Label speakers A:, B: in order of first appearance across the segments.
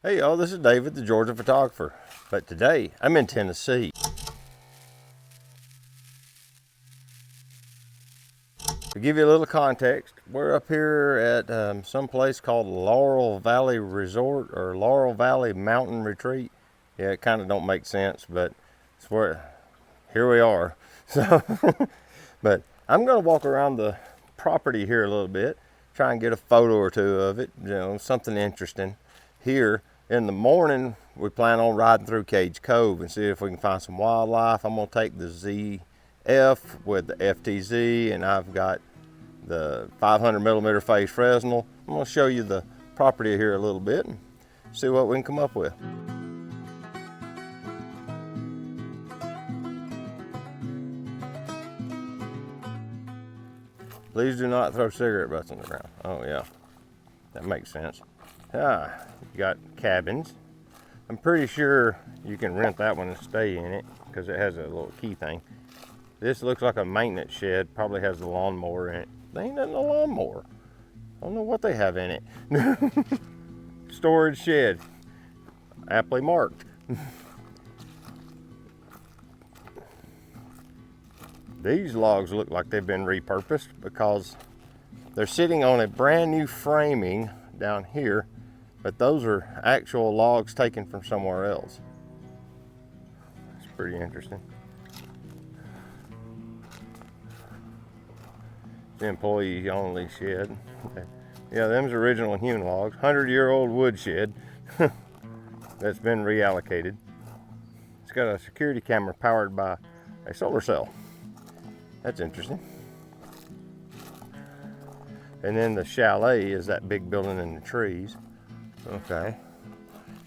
A: Hey y'all, this is David, the Georgia photographer, but today I'm in Tennessee. To give you a little context, we're up here at some place called Laurel Valley Resort or Laurel Valley Mountain Retreat. Yeah, it kind of don't make sense, but it's where, here we are. So, but I'm gonna walk around the property here a little bit, try and get a photo or two of it, you know, something interesting. Here in the morning, we plan on riding through Cades Cove and see if we can find some wildlife. I'm gonna take the Zf with the FTZ, and I've got the 500mm phase Fresnel. I'm gonna show you the property here a little bit and see what we can come up with. Please do not throw cigarette butts on the ground. Oh yeah, that makes sense. You got cabins. I'm pretty sure you can rent that one and stay in it because it has a little key thing. This looks like a maintenance shed, probably has the lawnmower in it. They ain't nothing a lawnmower. I don't know what they have in it. Storage shed, aptly marked. These logs look like they've been repurposed because they're sitting on a brand new framing down here, but those are actual logs taken from somewhere else. It's pretty interesting. The employee only shed. Okay. Yeah, them's original hewn logs. 100-year-old wood shed that's been reallocated. It's got a security camera powered by a solar cell. That's interesting. And then the chalet is that big building in the trees. Okay.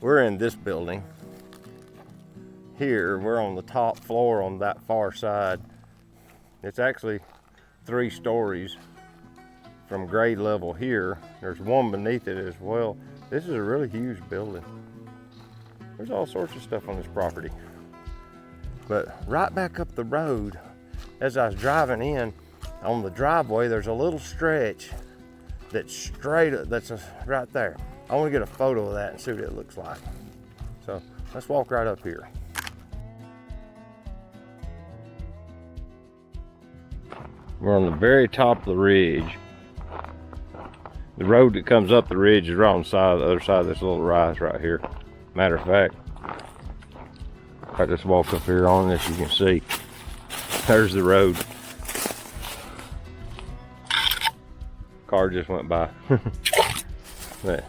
A: We're in this building. Here, we're on the top floor on that far side. It's actually 3 stories from grade level here. There's one beneath it as well. This is a really huge building. There's all sorts of stuff on this property. But right back up the road, as I was driving in, on the driveway, there's a little stretch that's straight up, that's right there. I want to get a photo of that and see what it looks like. So let's walk right up here. We're on the very top of the ridge. The road that comes up the ridge is right on the other side of this little rise right here. Matter of fact, I just walk up here on this, you can see. There's the road. Car just went by. But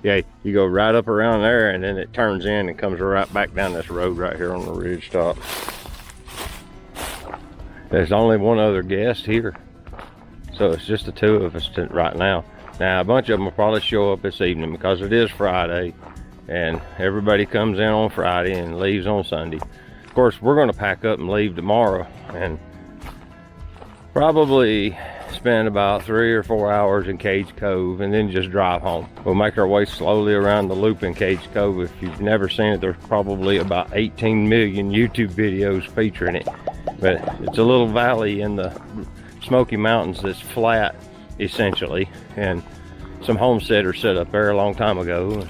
A: yeah, you go right up around there and then it turns in and comes right back down this road right here on the ridge top. There's only one other guest here, so it's just the 2 of us right now. Now a bunch of them will probably show up this evening because it is Friday and everybody comes in on Friday and leaves on Sunday. Of course, we're going to pack up and leave tomorrow and probably spend about 3 or 4 hours in Cades Cove and then just drive home. We'll make our way slowly around the loop in Cades Cove. If you've never seen it, there's probably about 18 million YouTube videos featuring it. But it's a little valley in the Smoky Mountains that's flat, essentially. And some homesteaders set up there a long time ago.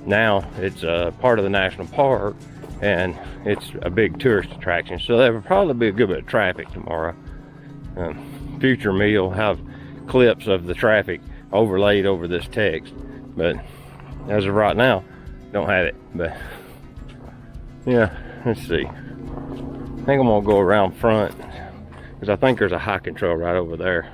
A: Now it's part of the national park and it's a big tourist attraction. So there will probably be a good bit of traffic tomorrow. Future me will have clips of the traffic overlaid over this text, but as of right now, don't have it. But yeah, let's see. I think I'm gonna go around front because I think there's a hiking trail right over there.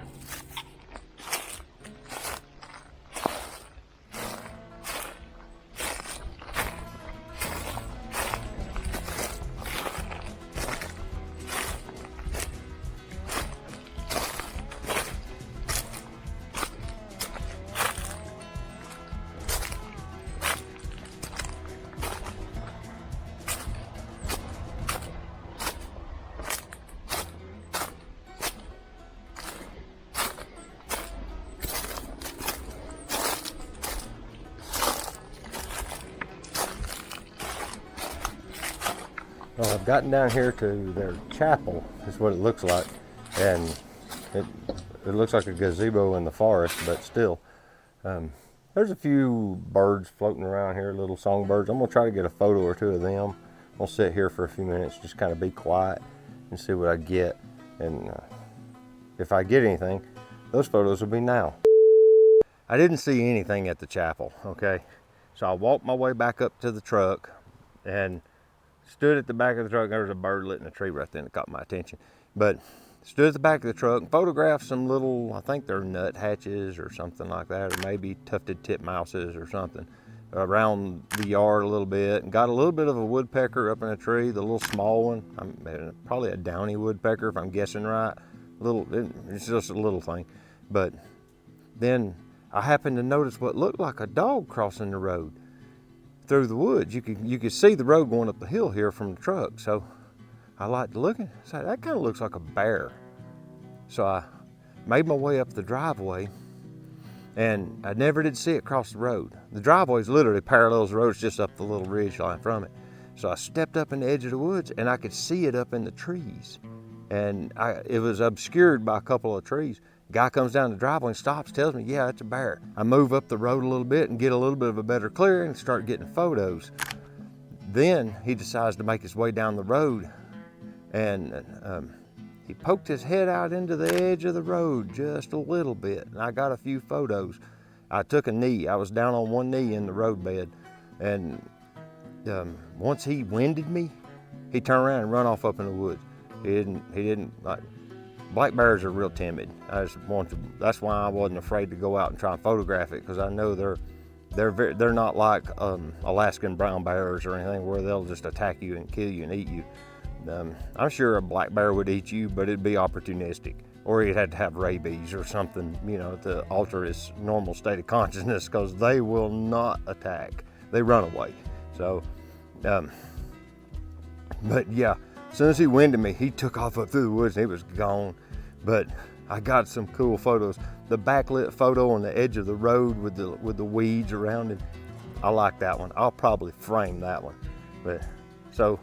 A: Well, I've gotten down here to their chapel, is what it looks like, and it looks like a gazebo in the forest, but still, There's a few birds floating around here, little songbirds. I'm gonna try to get a photo or two of them. I'll sit here for a few minutes, just kind of be quiet and see what I get. And if I get anything, those photos will be now. I didn't see anything at the chapel, okay? So I walked my way back up to the truck and stood at the back of the truck. There was a bird lit in a tree right then that caught my attention. But stood at the back of the truck and photographed some little, I think they're nut hatches or something like that, or maybe tufted titmouses or something, around the yard a little bit, and got a little bit of a woodpecker up in a tree, the little small one, probably a downy woodpecker if I'm guessing right. It's just a little thing. But then I happened to notice what looked like a dog crossing the road through the woods. You could see the road going up the hill here from the truck. So I liked to look and say, that kind of looks like a bear. So I made my way up the driveway, and I never did see it cross the road. The driveway is literally parallels the road, it's just up the little ridge line from it. So I stepped up in the edge of the woods and I could see it up in the trees. And it was obscured by a couple of trees. Guy comes down the driveway and stops, tells me, yeah, it's a bear. I move up the road a little bit and get a little bit of a better clearing and start getting photos. Then he decides to make his way down the road, and he poked his head out into the edge of the road just a little bit, and I got a few photos. I took a knee. I was down on one knee in the roadbed, and once he winded me, he turned around and run off up in the woods. He didn't like. Black bears are real timid. That's why I wasn't afraid to go out and try and photograph it, because I know they're not like Alaskan brown bears or anything where they'll just attack you and kill you and eat you. I'm sure a black bear would eat you, but it'd be opportunistic, or he'd have to have rabies or something, to alter his normal state of consciousness, because they will not attack. They run away. So, but yeah. As soon as he winded me, he took off up through the woods and he was gone. But I got some cool photos. The backlit photo on the edge of the road with the weeds around it, I like that one. I'll probably frame that one. But so,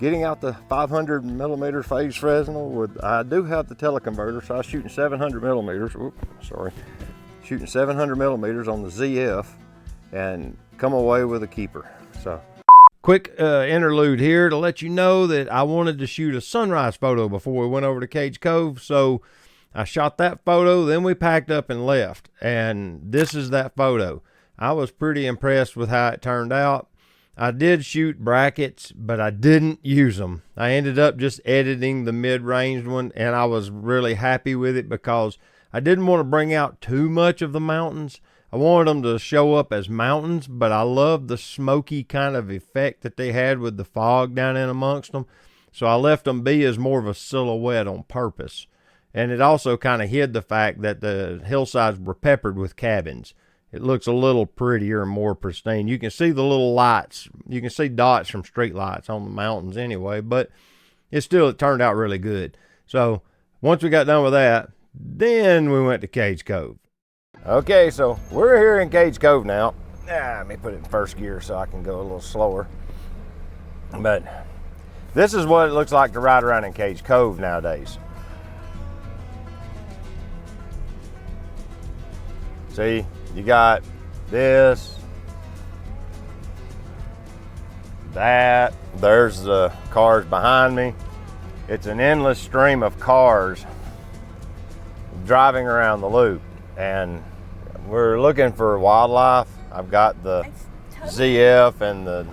A: getting out the 500 millimeter phase Fresnel I do have the teleconverter, so I was shooting 700 millimeters. Shooting 700 millimeters on the ZF, and come away with a keeper. So. Quick interlude here to let you know that I wanted to shoot a sunrise photo before we went over to Cades Cove, so I shot that photo, then we packed up and left, and this is that photo. I was pretty impressed with how it turned out. I did shoot brackets, but I didn't use them. I ended up just editing the mid-range one, and I was really happy with it because I didn't want to bring out too much of the mountains. I wanted them to show up as mountains, but I loved the smoky kind of effect that they had with the fog down in amongst them. So I left them be as more of a silhouette on purpose. And it also kind of hid the fact that the hillsides were peppered with cabins. It looks a little prettier and more pristine. You can see the little lights. You can see dots from street lights on the mountains anyway, but it turned out really good. So once we got done with that, then we went to Cades Cove. Okay, so we're here in Cades Cove now. Let me put it in first gear so I can go a little slower. But this is what it looks like to ride around in Cades Cove nowadays. See, you got this, that, there's the cars behind me. It's an endless stream of cars driving around the loop. And we're looking for wildlife. I've got the ZF and the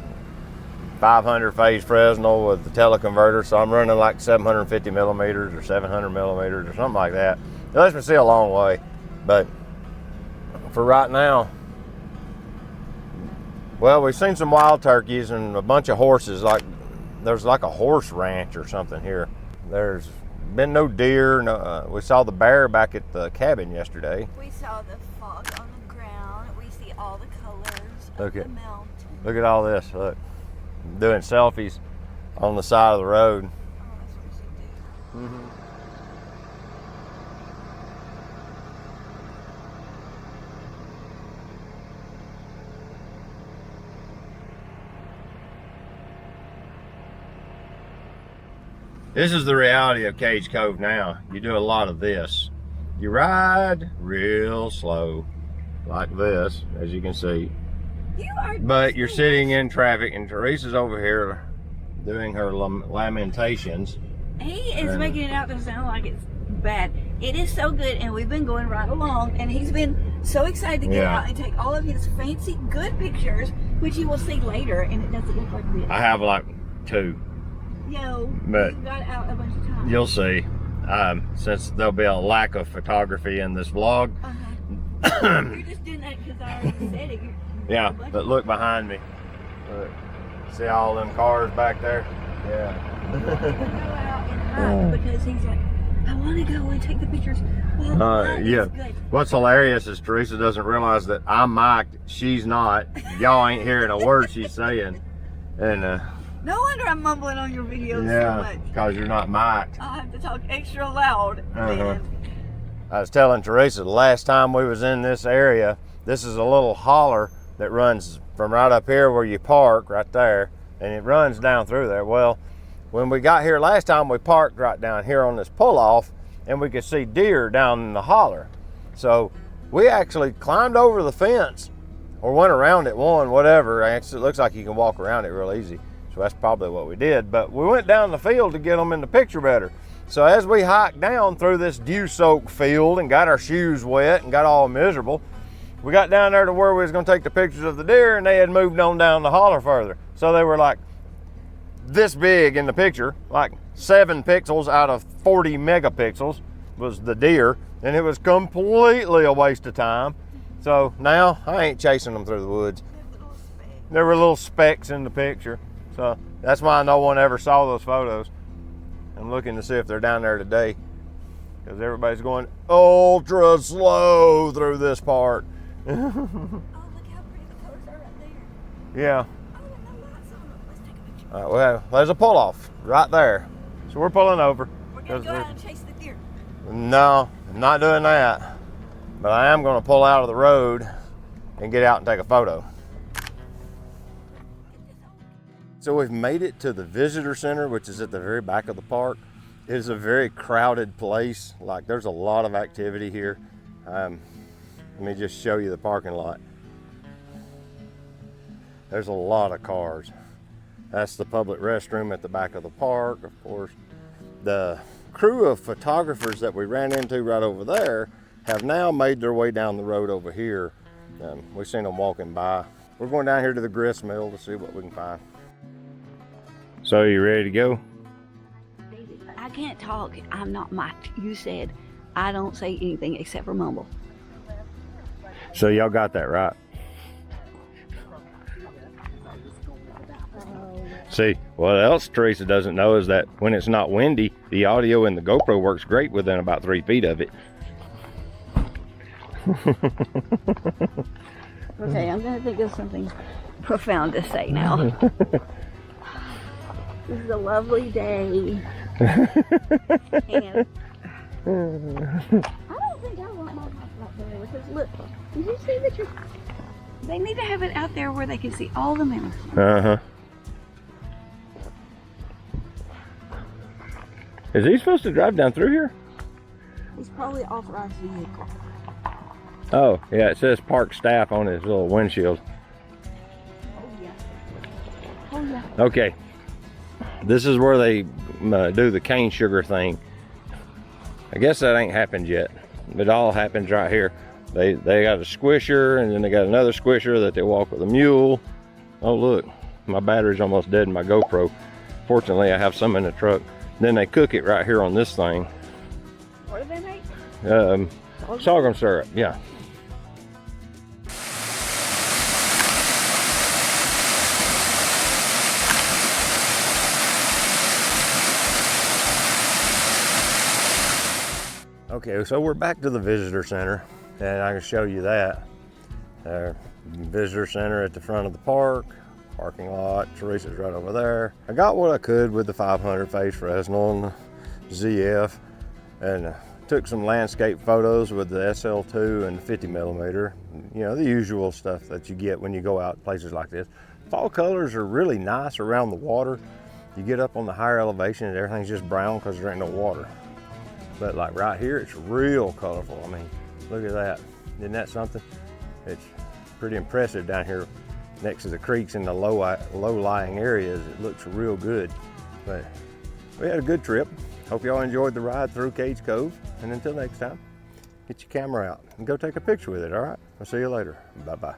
A: 500 phase Fresnel with the teleconverter, so I'm running like 750 millimeters or 700 millimeters or something like that. It lets me see a long way, but for right now, well, we've seen some wild turkeys and a bunch of horses. There's like a horse ranch or something here. There's been no deer. We saw the bear back at the cabin yesterday.
B: We saw the fog on the ground. We see all the colors of the mountain.
A: Look at all this. Look, I'm doing selfies on the side of the road.
B: Oh, that's what we should do.
A: Mm-hmm. This is the reality of Cades Cove now. You do a lot of this. You ride real slow. like this, as you can see.
B: You are.
A: But you're sitting in traffic, and Teresa's over here doing her lamentations.
B: He is making it out to sound like it's bad. It is so good, and we've been going right along, and he's been so excited to get out and take all of his fancy good pictures, which you will see later, and it doesn't look like this.
A: I have like 2.
B: Yo,
A: but
B: you got out a bunch of times.
A: You'll see. Since there'll be a lack of photography in this vlog.
B: You're just doing that because I already said it.
A: Yeah, but look behind me. Look. See all them cars back there? Yeah.
B: He wants to go out and hike because he's like, I want to go and take the pictures. Well,
A: yeah.
B: good.
A: What's hilarious is Teresa doesn't realize that I'm mic'd, she's not. Y'all ain't hearing a word she's saying. And
B: no wonder I'm mumbling on your videos so much.
A: Because you're not mic'd.
B: I have to talk extra loud.
A: I was telling Teresa the last time we was in this area, this is a little holler that runs from right up here where you park, right there, and it runs down through there. Well, when we got here last time, we parked right down here on this pull-off, and we could see deer down in the holler. So we actually climbed over the fence, or went around it, whatever. Actually, it looks like you can walk around it real easy. So that's probably what we did. But we went down the field to get them in the picture better. So as we hiked down through this dew-soaked field and got our shoes wet and got all miserable, we got down there to where we was gonna take the pictures of the deer, and they had moved on down the holler further. So they were like this big in the picture, like 7 pixels out of 40 megapixels was the deer, and it was completely a waste of time. So now I ain't chasing them through the woods. There were little specks in the picture. So that's why no one ever saw those photos. I'm looking to see if they're down there today, because everybody's going ultra slow through this part.
B: Oh, look how pretty the colors are right there.
A: Yeah.
B: Oh, no lights on them. Let's take a picture.
A: All right, well, there's a pull-off right there. So we're pulling over.
B: We're going to go out and chase the deer.
A: No, I'm not doing that. But I am going to pull out of the road and get out and take a photo. So we've made it to the visitor center, which is at the very back of the park. It is a very crowded place. Like, there's a lot of activity here. Let me just show you the parking lot. There's a lot of cars. That's the public restroom at the back of the park, of course. The crew of photographers that we ran into right over there have now made their way down the road over here. We've seen them walking by. We're going down here to the grist mill to see what we can find. So you ready to go?
B: I can't talk. I'm not mic'd. You said I don't say anything except for mumble.
A: So y'all got that right. See, what else Teresa doesn't know is that when it's not windy, the audio in the GoPro works great within about 3 feet of it.
B: Okay, I'm going to think of something profound to say now. This is a lovely day. And I don't think I want my mic out there because look, did you see that they need to have it out there where they can see all the mountains.
A: Uh-huh. Is he supposed to drive down through here?
B: He's probably authorized vehicle.
A: Oh, yeah, it says park staff on his little windshield.
B: Oh yeah. Oh yeah.
A: Okay. This is where they do the cane sugar thing. I guess that ain't happened yet. It all happens right here. They got a squisher, and then they got another squisher that they walk with a mule. Oh look, my battery's almost dead in my GoPro. Fortunately, I have some in the truck. Then they cook it right here on this thing.
B: What do they make?
A: Sorghum syrup, yeah. Okay, so we're back to the visitor center, and I can show you that. Visitor center at the front of the park, parking lot. Teresa's right over there. I got what I could with the 500 phase Fresnel and the ZF, and took some landscape photos with the SL2 and the 50 millimeter. You know, the usual stuff that you get when you go out places like this. Fall colors are really nice around the water. You get up on the higher elevation and everything's just brown because there ain't no water. But like right here, it's real colorful. I mean, look at that. Isn't that something? It's pretty impressive down here next to the creeks and the low-lying areas. It looks real good. But we had a good trip. Hope y'all enjoyed the ride through Cades Cove. And until next time, get your camera out and go take a picture with it, all right? I'll see you later. Bye-bye.